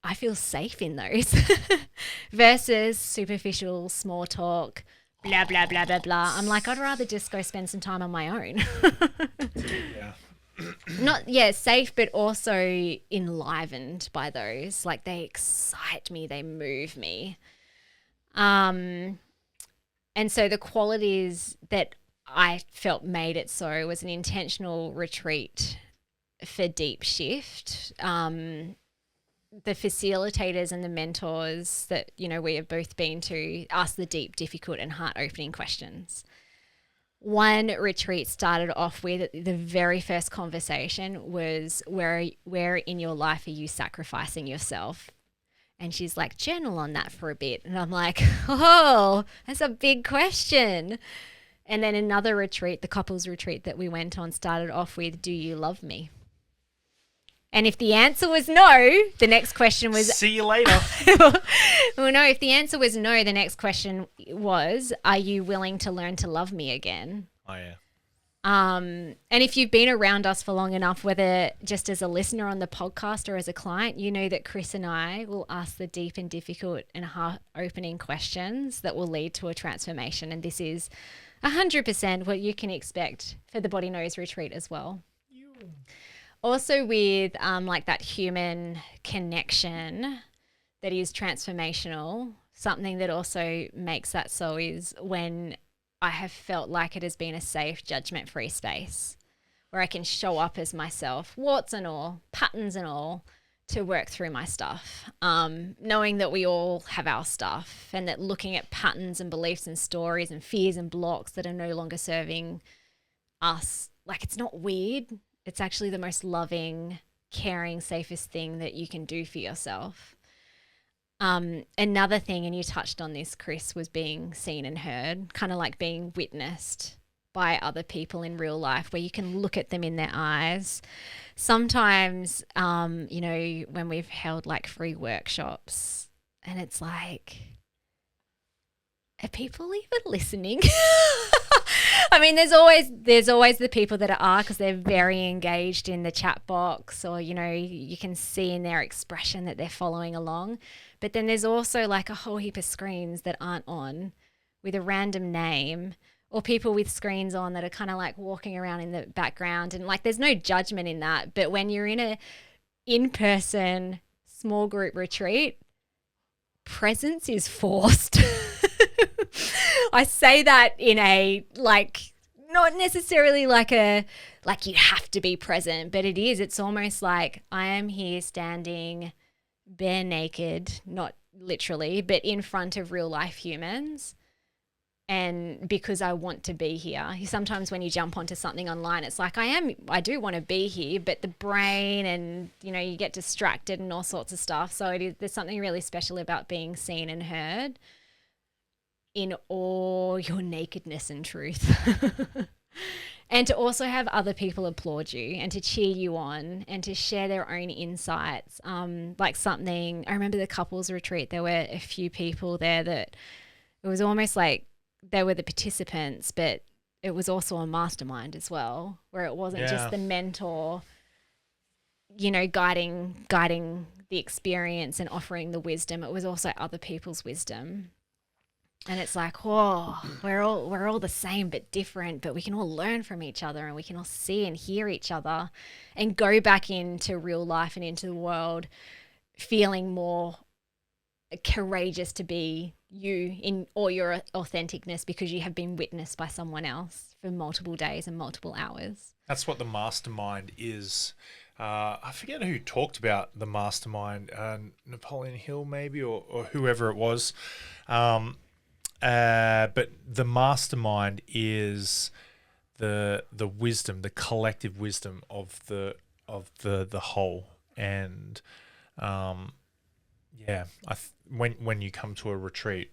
I feel safe in those versus superficial small talk, blah, blah, blah, blah, blah. I'm like, I'd rather just go spend some time on my own. Yeah. Not safe, but also enlivened by those. Like, they excite me, they move me. And so the qualities that I felt made it so was an intentional retreat for deep shift. The facilitators and the mentors that, you know, we have both been to ask the deep, difficult and heart-opening questions. One retreat started off with, the very first conversation was, where in your life are you sacrificing yourself? And she's like, journal on that for a bit. And I'm like, oh, that's a big question. And then another retreat, the couples retreat that we went on, started off with, do you love me? And if the answer was no, the next question was... See you later. Well, no, if the answer was no, the next question was, are you willing to learn to love me again? Oh, yeah. And if you've been around us for long enough, whether just as a listener on the podcast or as a client, you know that Chris and I will ask the deep and difficult and heart-opening questions that will lead to a transformation. And this is 100% what you can expect for the Body Knows retreat as well. Also with like that human connection that is transformational, something that also makes that so is when I have felt like it has been a safe, judgment-free space where I can show up as myself, warts and all, patterns and all, to work through my stuff. Knowing that we all have our stuff, and that looking at patterns and beliefs and stories and fears and blocks that are no longer serving us, like, it's not weird. It's actually the most loving, caring, safest thing that you can do for yourself. Another thing, and you touched on this, Chris, was being seen and heard, kind of like being witnessed by other people in real life, where you can look at them in their eyes. Sometimes, you know, when we've held like free workshops, and it's like, are people even listening? I mean, there's always the people that are, because they're very engaged in the chat box, or, you know, you can see in their expression that they're following along. But then there's also like a whole heap of screens that aren't on with a random name, or people with screens on that are kind of like walking around in the background. And like, there's no judgment in that. But when you're in a in-person small group retreat, presence is forced. I say that in a, like, not necessarily like a, like you have to be present, but it is. It's almost like I am here standing bare naked, not literally, but in front of real life humans. And because I want to be here. Sometimes when you jump onto something online, it's like, I do want to be here, but the brain and, you know, you get distracted and all sorts of stuff. So there's something really special about being seen and heard in all your nakedness and truth. And to also have other people applaud you and to cheer you on and to share their own insights. Like something, I remember the couples retreat, there were a few people there that it was almost like they were the participants, but it was also a mastermind as well, where it wasn't just the mentor, you know, guiding the experience and offering the wisdom. It was also other people's wisdom. And it's like, whoa, we're all the same but different, but we can all learn from each other, and we can all see and hear each other and go back into real life and into the world feeling more courageous to be you in all your authenticness, because you have been witnessed by someone else for multiple days and multiple hours. That's what the mastermind is. I forget who talked about the mastermind, Napoleon Hill maybe, or whoever it was. But the mastermind is the wisdom, the collective wisdom of the whole. And when you come to a retreat,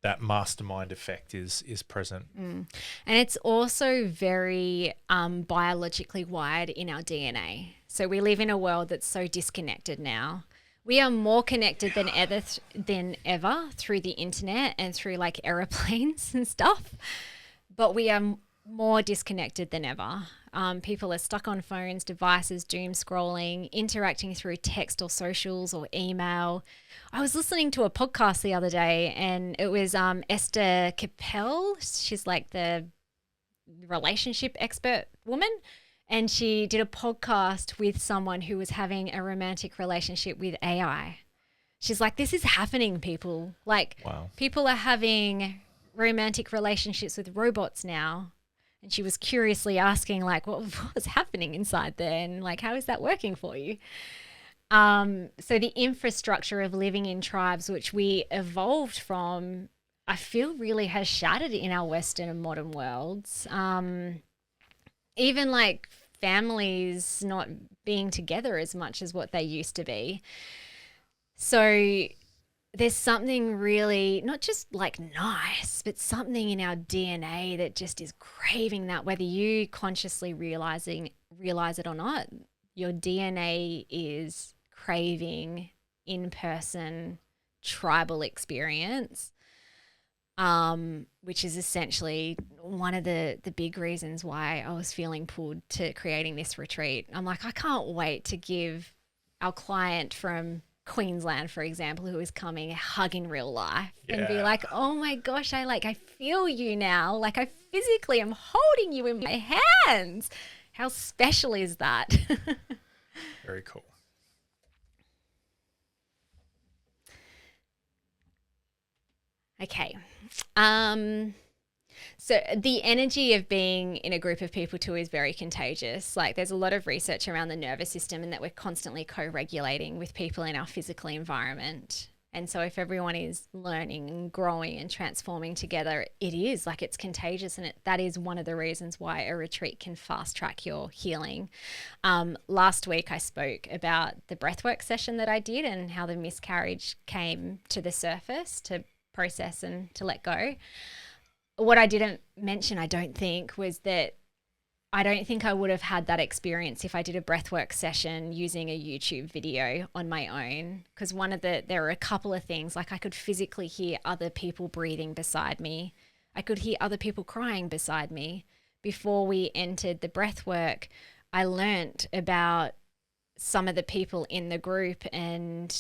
that mastermind effect is present. And it's also very biologically wired in our DNA. So we live in a world that's so disconnected now. We are more connected than ever through the internet and through like aeroplanes and stuff, but we are more disconnected than ever. People are stuck on phones, devices, doom scrolling, interacting through text or socials or email. I was listening to a podcast the other day, and it was Esther Capel. She's like the relationship expert woman. And she did a podcast with someone who was having a romantic relationship with AI. She's like, this is happening, people. Like, Wow. People are having romantic relationships with robots now. And she was curiously asking, like, what was happening inside there? And, like, how is that working for you? So the infrastructure of living in tribes, which we evolved from, I feel really has shattered in our Western and modern worlds. Even like families not being together as much as what they used to be. So there's something really not just like nice, but something in our DNA that just is craving that, whether you consciously realize it or not. Your DNA is craving in-person tribal experience. Which is essentially one of the big reasons why I was feeling pulled to creating this retreat. I'm like, I can't wait to give our client from Queensland, for example, who is coming, a hug in real life and be like, oh my gosh, I feel you now. Like I physically am holding you in my hands. How special is that? Very cool. Okay. So the energy of being in a group of people too is very contagious. Like there's a lot of research around the nervous system and that we're constantly co-regulating with people in our physical environment. And so if everyone is learning and growing and transforming together, it is like it's contagious. And that is one of the reasons why a retreat can fast track your healing. Last week I spoke about the breathwork session that I did and how the miscarriage came to the surface to process and to let go. What I didn't mention, I don't think, was that I don't think I would have had that experience if I did a breathwork session using a YouTube video on my own. Because there are a couple of things, like I could physically hear other people breathing beside me. I could hear other people crying beside me. Before we entered the breathwork, I learnt about some of the people in the group, and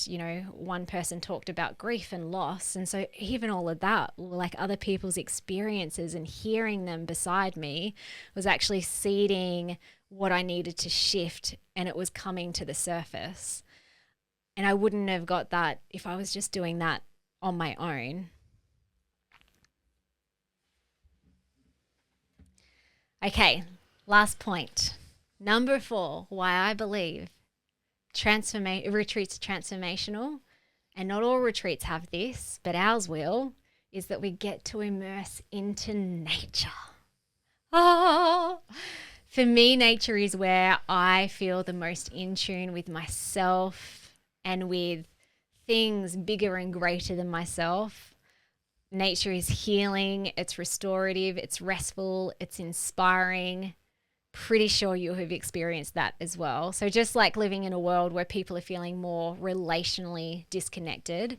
one person talked about grief and loss, and so even all of that, like other people's experiences and hearing them beside me, was actually seeding what I needed to shift, and it was coming to the surface. And I wouldn't have got that if I was just doing that on my own. Okay, last point. Number 4, why I believe retreats are transformational, and not all retreats have this, but ours will, is that we get to immerse into nature. Oh, for me, nature is where I feel the most in tune with myself and with things bigger and greater than myself. Nature is healing, it's restorative, it's restful, it's inspiring. Pretty sure you have experienced that as well. So just like living in a world where people are feeling more relationally disconnected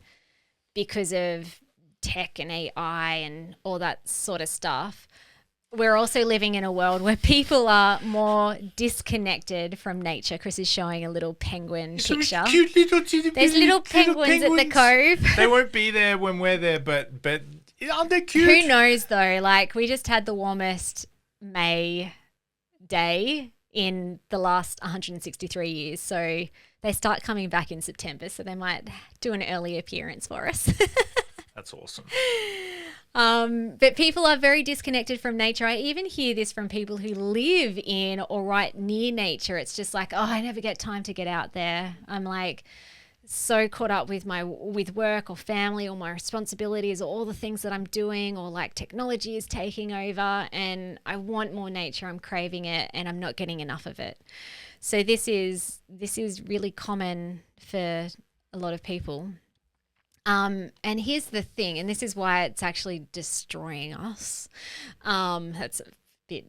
because of tech and AI and all that sort of stuff, we're also living in a world where people are more disconnected from nature. Chris is showing a little penguin picture. Cute There's little penguins at the Cove. They won't be there when we're there, but aren't they cute? Who knows though? Like we just had the warmest May day in the last 163 years, so they start coming back in September, so they might do an early appearance for us. That's awesome. But people are very disconnected from nature. I even hear this from people who live in or right near nature. It's just like, oh, I never get time to get out there. I'm like so caught up with work or family or my responsibilities or all the things that I'm doing, or like technology is taking over and I want more nature. I'm craving it and I'm not getting enough of it. So this is really common for a lot of people. And here's the thing, and this is why it's actually destroying us. That's a bit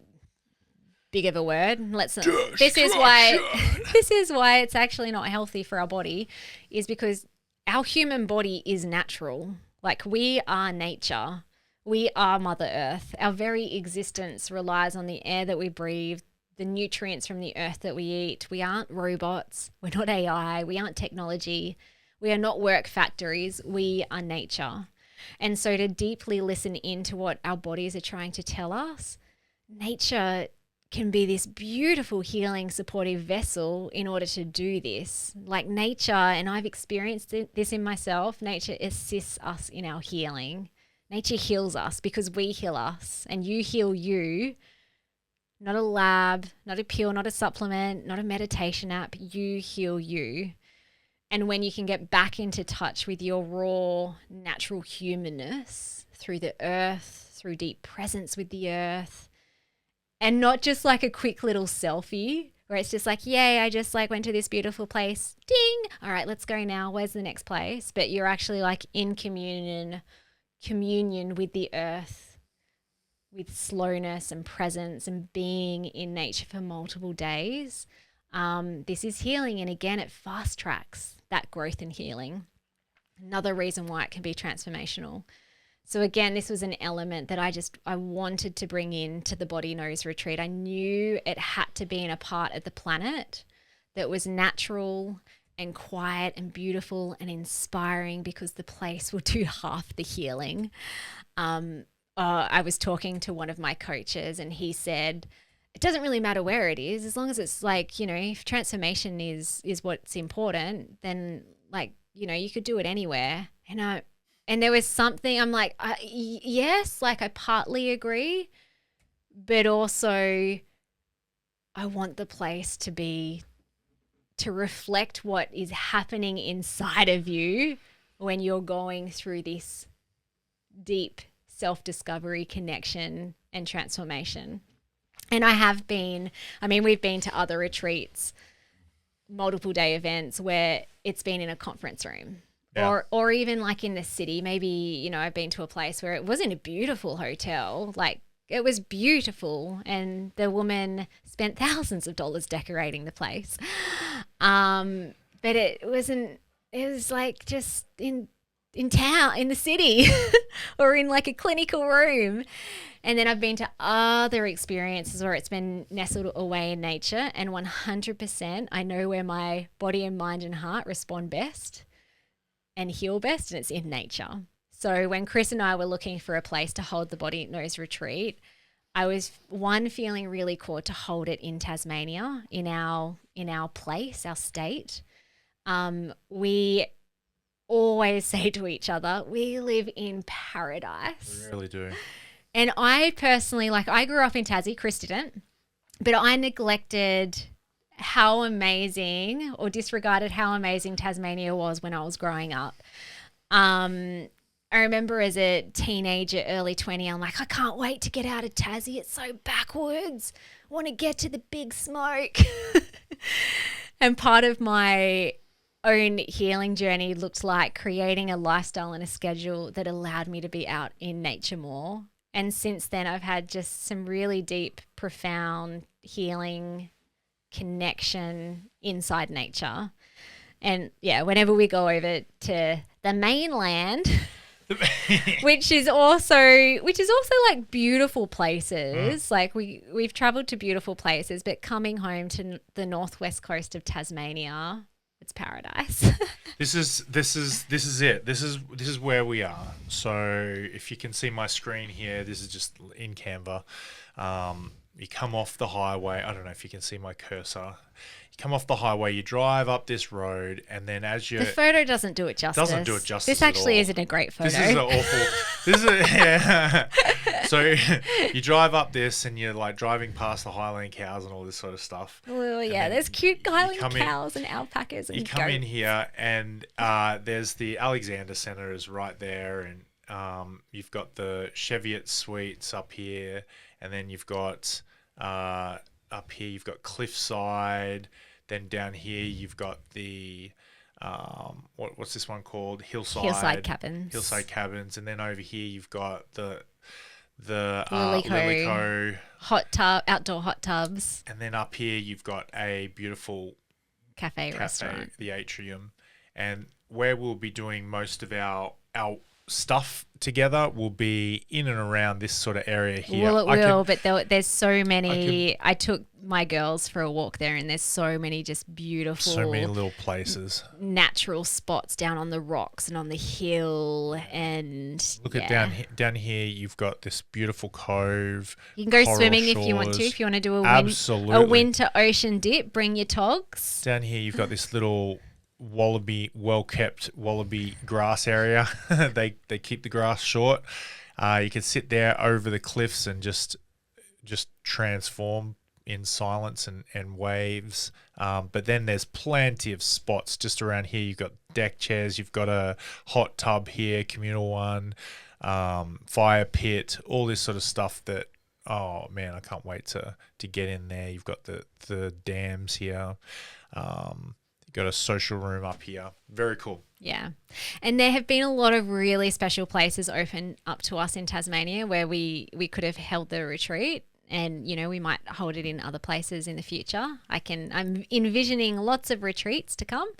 big of a word. This is why it's actually not healthy for our body, is because our human body is natural. Like, we are nature. We are Mother Earth. Our very existence relies on the air that we breathe, the nutrients from the earth that we eat. We aren't robots. We're not AI. We aren't technology. We are not work factories. We are nature. And so to deeply listen into what our bodies are trying to tell us, nature can be this beautiful, healing, supportive vessel in order to do this. Like, nature, and I've experienced this in myself, nature assists us in our healing. Nature heals us because we heal us, and you heal you. Not a lab, not a pill, not a supplement, not a meditation app. You heal you. And when you can get back into touch with your raw, natural humanness through the earth, through deep presence with the earth, and not just like a quick little selfie where it's just like, yay, I just like went to this beautiful place. Ding. All right, let's go now. Where's the next place? But you're actually like in communion with the earth, with slowness and presence and being in nature for multiple days. This is healing. And again, it fast tracks that growth and healing. Another reason why it can be transformational. So again, this was an element that I wanted to bring into the Body Knows retreat. I knew it had to be in a part of the planet that was natural and quiet and beautiful and inspiring, because the place will do half the healing. I was talking to one of my coaches, and he said, it doesn't really matter where it is, as long as it's like, you know, if transformation is what's important, then like, you know, you could do it anywhere. And there was something, I'm like, yes, like I partly agree, but also I want the place to reflect what is happening inside of you when you're going through this deep self-discovery, connection, and transformation. And we've been to other retreats, multiple day events where it's been in a conference room. Yeah. Or even like in the city. Maybe, you know, I've been to a place where it wasn't a beautiful hotel, like it was beautiful, and the woman spent thousands of dollars decorating the place. But it was like just in town, in the city, or in like a clinical room. And then I've been to other experiences where it's been nestled away in nature, and 100% I know where my body and mind and heart respond best and heal best, and it's in nature. So when Chris and I were looking for a place to hold the Body Knows retreat, I was feeling really called to hold it in Tasmania, in our place, our state. We always say to each other, we live in paradise. We really do. And I personally, like, I grew up in Tassie, Chris didn't, but I neglected how amazing, or disregarded how amazing Tasmania was when I was growing up. I remember as a teenager, early 20, I'm like, I can't wait to get out of Tassie. It's so backwards. I want to get to the big smoke. And part of my own healing journey looked like creating a lifestyle and a schedule that allowed me to be out in nature more. And since then, I've had just some really deep, profound healing connection inside nature. And yeah, whenever we go over to the mainland, which is also like beautiful places. Like we've traveled to beautiful places, but coming home to the northwest coast of Tasmania, it's paradise. This is it. This is where we are. So if you can see my screen here, this is just in Canva. You come off the highway. I don't know if you can see my cursor. You come off the highway, you drive up this road, and then as you... The photo doesn't do it justice. Doesn't do it justice This actually isn't a great photo. This is an awful... yeah. So you drive up this, and you're like driving past the Highland cows and all this sort of stuff. Well, yeah, there's cute Highland cows and alpacas and goats. You come in here, and there's the Alexander Centre is right there, and you've got the Cheviot Suites up here, and then you've got... up here you've got Cliffside, then down here you've got the what's this one called, Hillside Cabins, and then over here you've got the the Lilico. Lilico. Outdoor hot tubs. And then up here, you've got a beautiful Cafe, restaurant. the Atrium. And where we'll be doing most of our stuff together will be in and around this sort of area here. Well, it will, but there's so many. I took my girls for a walk there, and there's so many just beautiful, so many little places, natural spots down on the rocks and on the hill. And look at down here. You've got this beautiful cove. You can go swimming shores. if you want to. If you want to do Absolutely. a winter ocean dip, bring your togs. Down here, you've got this little well-kept wallaby grass area. they keep the grass short. You can sit there over the cliffs and just transform in silence and waves. But then there's plenty of spots just around here. You've got deck chairs, you've got a hot tub here, communal one, fire pit, all this sort of stuff that, oh man, I can't wait to get in there. You've got the dams here. Got a social room up here. Very cool. Yeah. And there have been a lot of really special places open up to us in Tasmania where we could have held the retreat, and we might hold it in other places in the future. I'm envisioning lots of retreats to come.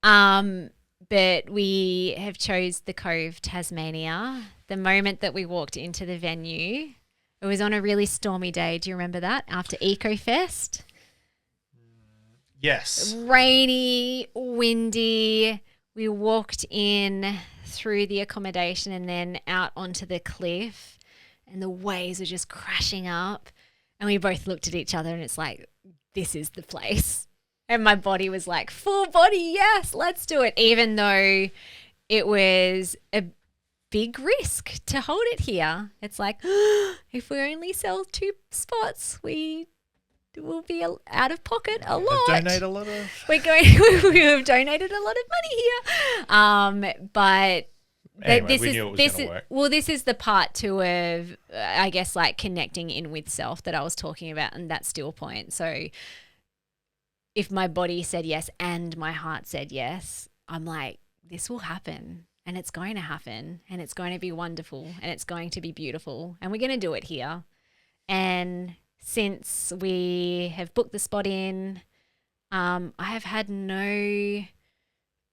But we have chose the Cove Tasmania. The moment that we walked into the venue, it was on a really stormy day. Do you remember that? After EcoFest? Yes. Rainy, windy. We walked in through the accommodation and then out onto the cliff, and the waves were just crashing up, and we both looked at each other and it's like, this is the place. And my body was like, full body, yes, let's do it. Even though it was a big risk to hold it here. It's like, if we only sell 2 spots, we will be out of pocket a lot. Donate a lot of. We have donated a lot of money here. But anyway, we knew it was going to work. Well, this is the part 2 of, I guess, like connecting in with self that I was talking about, and that still point. So if my body said yes and my heart said yes, I'm like, this will happen, and it's going to happen, and it's going to be wonderful, and it's going to be beautiful, and we're going to do it here. And since we have booked the spot in, I have had no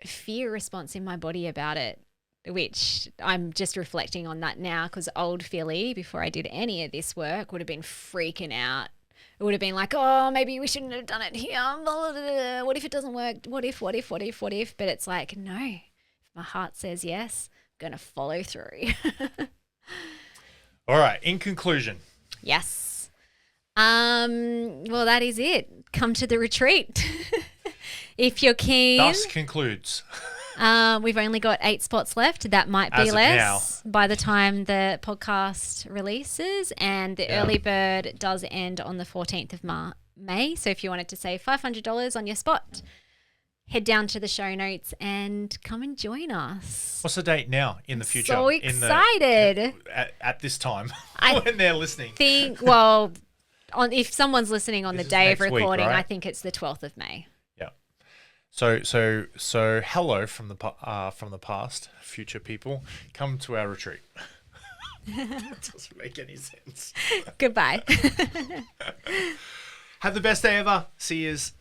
fear response in my body about it, which I'm just reflecting on that now, because old Philly, before I did any of this work, would have been freaking out. It would have been like, oh, maybe we shouldn't have done it here. What if it doesn't work? What if? But it's like, no, if my heart says yes, I'm going to follow through. All right. In conclusion. Yes. Well, that is it. Come to the retreat. If you're keen. Thus concludes. We've only got 8 spots left. That might be less by the time the podcast releases, and the early bird does end on the 14th of May. So if you wanted to save $500 on your spot, head down to the show notes and come and join us. What's the date now in the future? So excited. At this time when they're listening. If someo's listening on the day of recording, right? I think it's the 12th of May. Yeah. So hello from the past, future people, come to our retreat. It doesn't make any sense. Goodbye. Have the best day ever. See yous.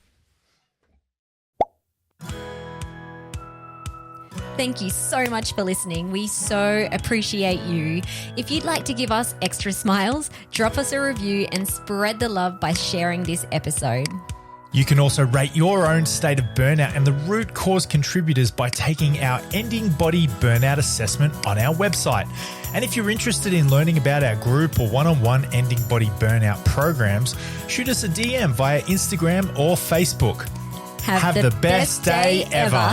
Thank you so much for listening. We so appreciate you. If you'd like to give us extra smiles, drop us a review and spread the love by sharing this episode. You can also rate your own state of burnout and the root cause contributors by taking our Ending Body Burnout Assessment on our website. And if you're interested in learning about our group or one-on-one Ending Body Burnout programs, shoot us a DM via Instagram or Facebook. Have the best day ever.